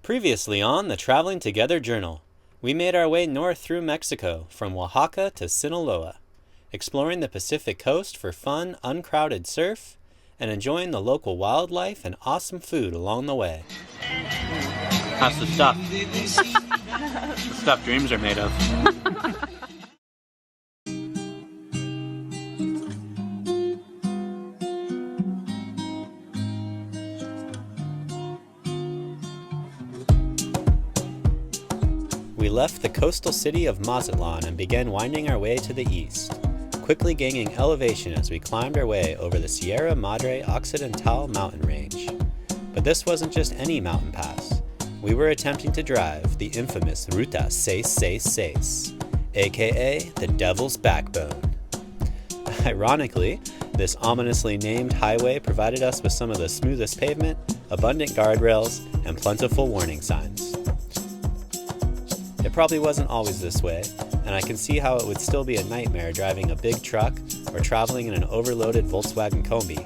Previously on the Traveling Together Journal, we made our way north through Mexico, from Oaxaca to Sinaloa, exploring the Pacific coast for fun, uncrowded surf, and enjoying the local wildlife and awesome food along the way. That's the stuff. The stuff dreams are made of. We left the coastal city of Mazatlan and began winding our way to the east, quickly gaining elevation as we climbed our way over the Sierra Madre Occidental mountain range. But this wasn't just any mountain pass. We were attempting to drive the infamous Ruta 666, aka the Devil's Backbone. Ironically, this ominously named highway provided us with some of the smoothest pavement, abundant guardrails, and plentiful warning signs. It probably wasn't always this way, and I can see how it would still be a nightmare driving a big truck or traveling in an overloaded Volkswagen Kombi,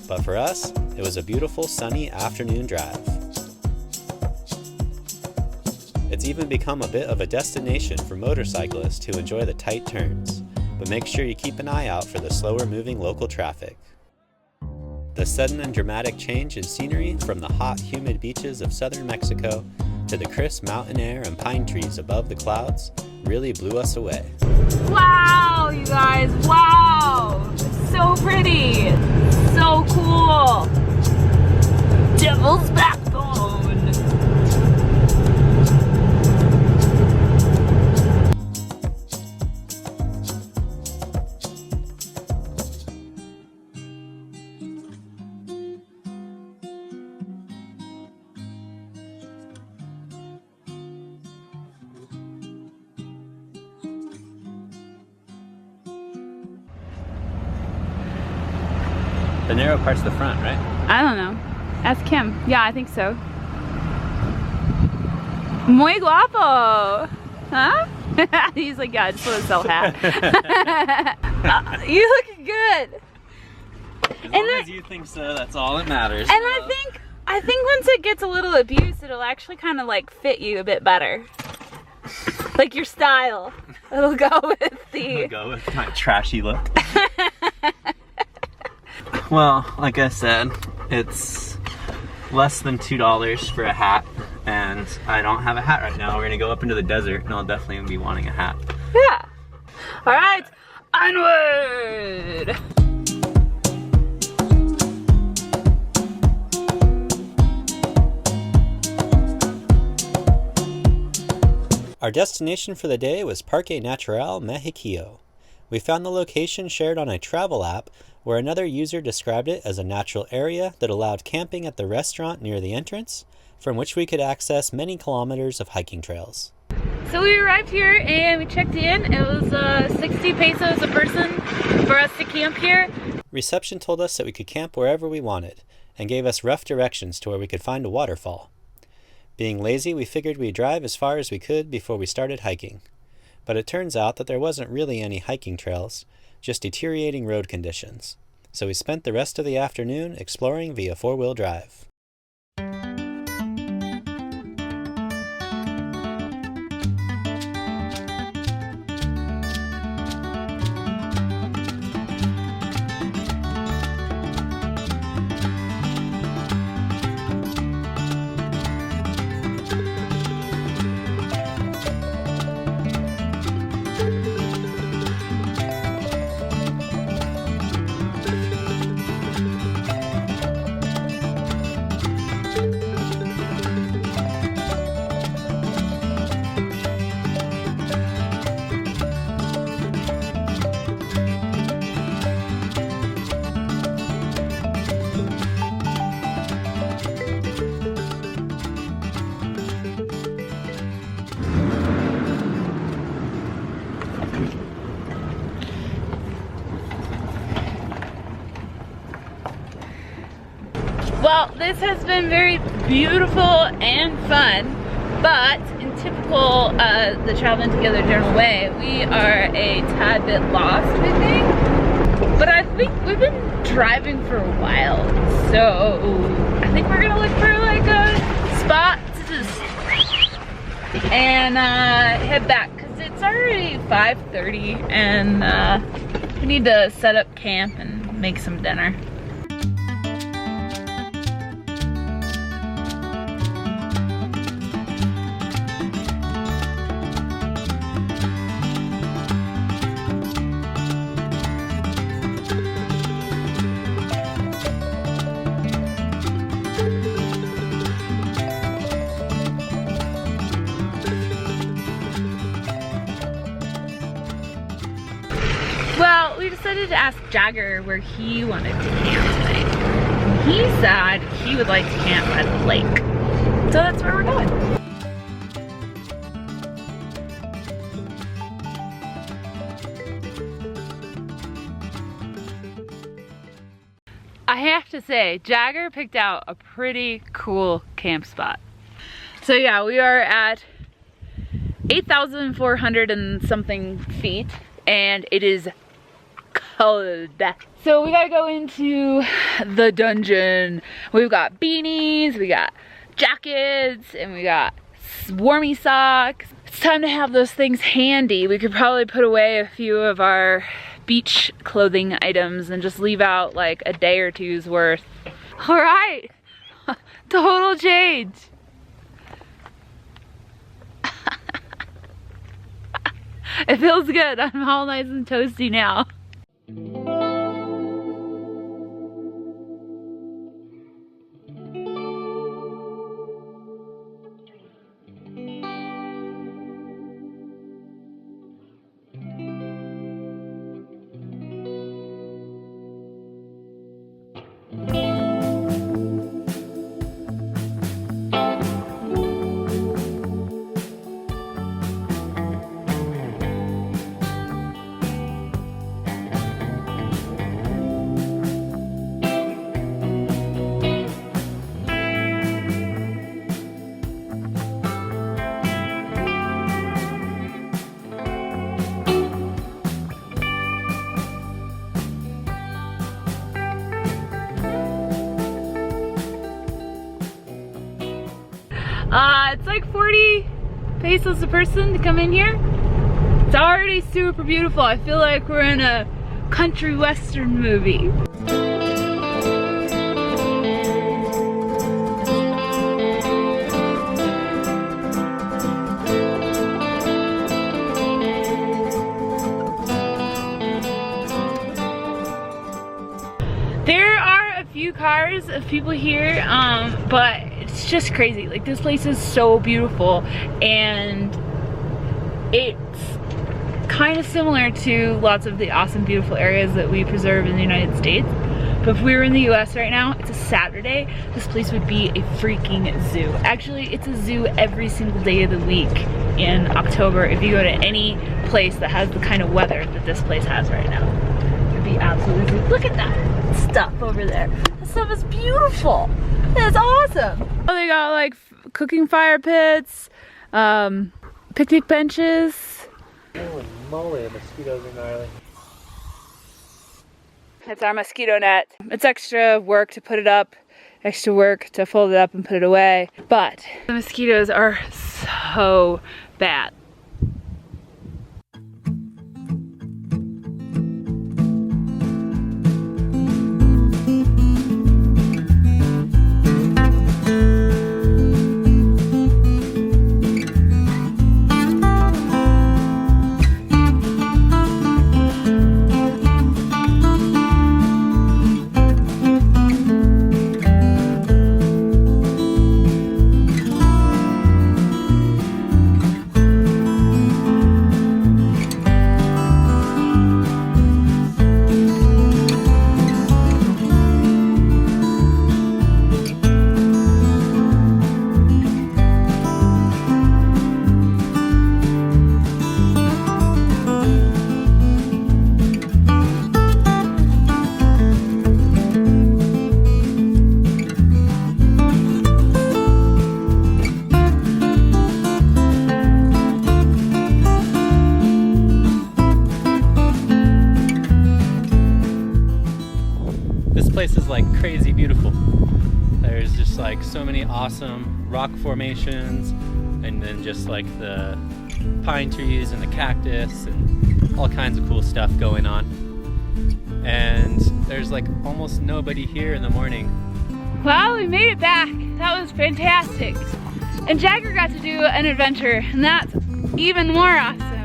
but for us, it was a beautiful sunny afternoon drive. It's even become a bit of a destination for motorcyclists who enjoy the tight turns, but make sure you keep an eye out for the slower moving local traffic. The sudden and dramatic change in scenery from the hot, humid beaches of southern Mexico to the crisp mountain air and pine trees above the clouds really blew us away. Wow, you guys, wow! It's so pretty! So cool! Devil's Backbone! The narrow part's the front, right? I don't know. Ask him. Yeah, I think so. Muy guapo! Huh? He's like, yeah, I just want to sell hat. You look good. As long as you think so, that's all that matters. And I think once it gets a little abused, it'll actually kind of like fit you a bit better. Like your style. It'll go with the... It'll go with my trashy look. Well, like I said, it's less than $2 for a hat, and I don't have a hat right now. We're gonna go up into the desert, and I'll definitely be wanting a hat. Yeah. All right, onward. Our destination for the day was Parque Natural Mexiquillo. We found the location shared on a travel app where another user described it as a natural area that allowed camping at the restaurant near the entrance, from which we could access many kilometers of hiking trails. So we arrived here and we checked in. It was 60 pesos a person for us to camp here. Reception told us that we could camp wherever we wanted and gave us rough directions to where we could find a waterfall. Being lazy, we figured we'd drive as far as we could before we started hiking. But it turns out that there wasn't really any hiking trails, just deteriorating road conditions. So we spent the rest of the afternoon exploring via four-wheel drive. Well, this has been very beautiful and fun, but in typical the Traveling Together Journal way, we are a tad bit lost, I think. But I think we've been driving for a while, so I think we're gonna look for like a spot to just and head back because it's already 5:30 and we need to set up camp and make some dinner. Well, we decided to ask Jagger where he wanted to camp tonight. And he said he would like to camp by the lake. So that's where we're going. I have to say, Jagger picked out a pretty cool camp spot. So yeah, we are at 8,400 and something feet, and it is cold. So we gotta go into the dungeon. We've got beanies, we got jackets, and we got warmy socks. It's time to have those things handy. We could probably put away a few of our beach clothing items and just leave out like a day or two's worth. All right, total change. It feels good. I'm all nice and toasty now. It's like 40 pesos a person to come in here. It's already super beautiful. I feel like we're in a country western movie. There are a few cars of people here, but it's just crazy. Like, this place is so beautiful, and it's kind of similar to lots of the awesome, beautiful areas that we preserve in the United States. But if we were in the US right now, it's a Saturday, this place would be a freaking zoo. Actually, it's a zoo every single day of the week in October if you go to any place that has the kind of weather that this place has right now. It'd be absolutely, look at that stuff over there. That stuff is beautiful. That's awesome. Oh, they got like cooking fire pits, picnic benches. Holy moly, the mosquitoes are gnarly. It's our mosquito net. It's extra work to put it up, extra work to fold it up and put it away. But the mosquitoes are so bad. Place is like crazy beautiful. There's just like so many awesome rock formations, and then just like the pine trees and the cactus and all kinds of cool stuff going on. And there's like almost nobody here in the morning. Well, we made it back. That was fantastic. And Jagger got to do an adventure, and that's even more awesome.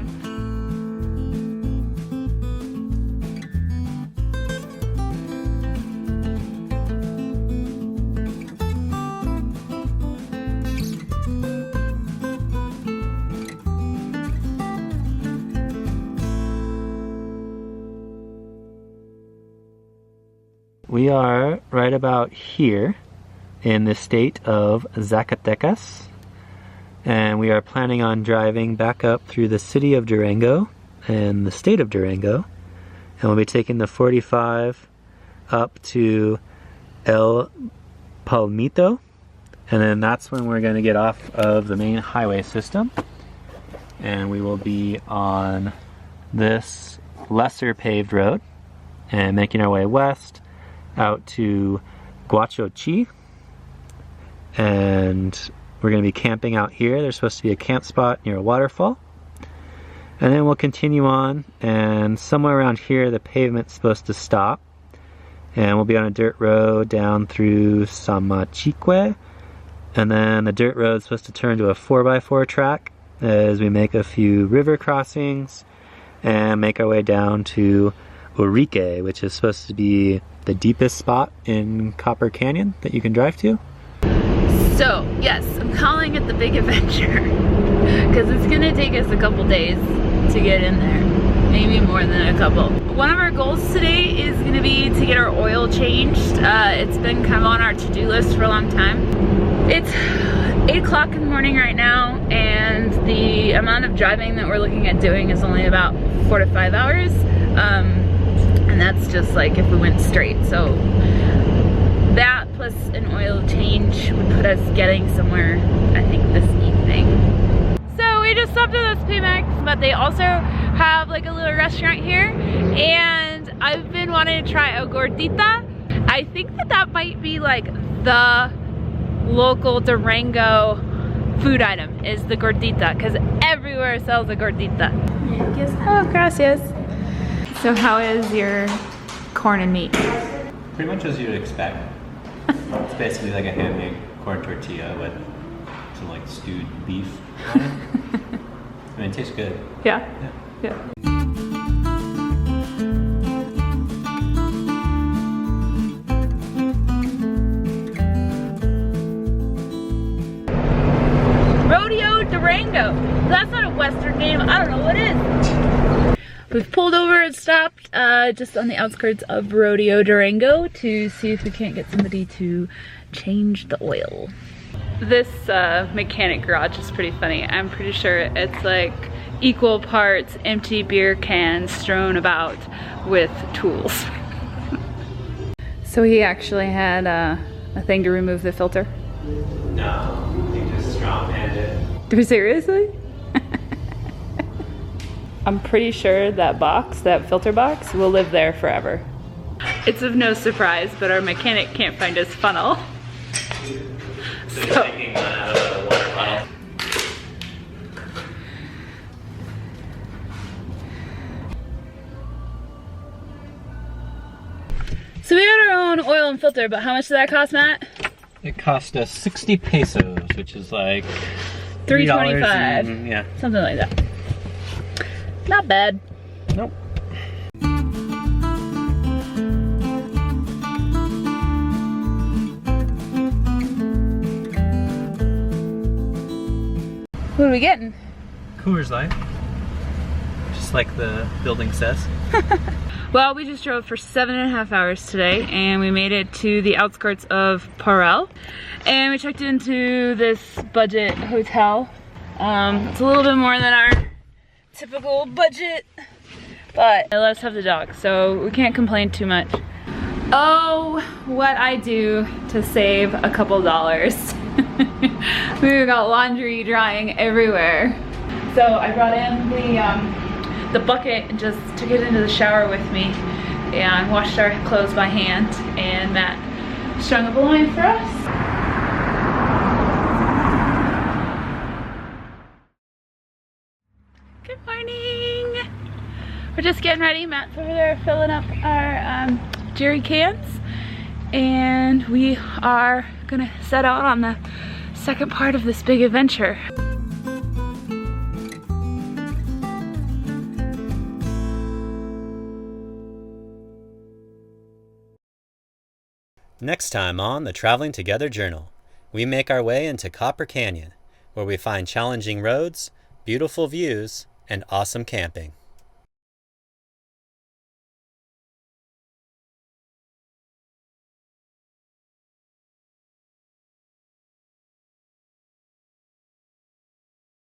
We are right about here in the state of Zacatecas, and we are planning on driving back up through the city of Durango and the state of Durango, and we'll be taking the 45 up to El Palmito, and then that's when we're going to get off of the main highway system, and we will be on this lesser paved road and making our way west out to Guachochi, and we're going to be camping out here. There's supposed to be a camp spot near a waterfall, and then we'll continue on, and somewhere around here the pavement's supposed to stop, and we'll be on a dirt road down through Samachique, and then the dirt road's supposed to turn to a 4x4 track as we make a few river crossings and make our way down to Urique, which is supposed to be the deepest spot in Copper Canyon that you can drive to. So, yes, I'm calling it the big adventure because it's gonna take us a couple days to get in there, maybe more than a couple. One of our goals today is gonna be to get our oil changed. It's been kind of on our to-do list for a long time. It's 8 o'clock in the morning right now, and the amount of driving that we're looking at doing is only about 4 to 5 hours. And that's just like if we went straight. So that plus an oil change would put us getting somewhere, I think, this evening. So we just stopped at this Pemex, but they also have like a little restaurant here, and I've been wanting to try a gordita. I think that that might be like the local Durango food item is the gordita, because everywhere sells a gordita. Oh, gracias. So how is your corn and meat? Pretty much as you'd expect. It's basically like a handmade corn tortilla with some like stewed beef on it. I mean, it tastes good. Yeah? Yeah. Rodeo Durango. That's not a Western name. I don't know what is. We've pulled over and stopped just on the outskirts of Rodeo Durango to see if we can't get somebody to change the oil. This mechanic garage is pretty funny. I'm pretty sure it's like equal parts empty beer cans strewn about with tools. So he actually had a thing to remove the filter? No, he just strong-handed it. Seriously? I'm pretty sure that box, that filter box, will live there forever. It's of no surprise, but our mechanic can't find his funnel. So you're taking one out of the water bottle. So we got our own oil and filter, but how much did that cost, Matt? It cost us 60 pesos, which is like $3.25. Yeah. Something like that. Not bad. Nope. What are we getting? Coors Light. Just like the building says. Well, we just drove for 7.5 hours today, and we made it to the outskirts of Parel. And we checked into this budget hotel. It's a little bit more than our typical budget, but they let us have the dog, so we can't complain too much. Oh, what I do to save a couple dollars. We got laundry drying everywhere. So I brought in the bucket and just took it into the shower with me and washed our clothes by hand, and Matt strung up a line for us. morning. We're just getting ready. Matt's over there filling up our jerry cans. And we are gonna set out on the second part of this big adventure. Next time on the Traveling Together Journal, we make our way into Copper Canyon, where we find challenging roads, beautiful views, and awesome camping.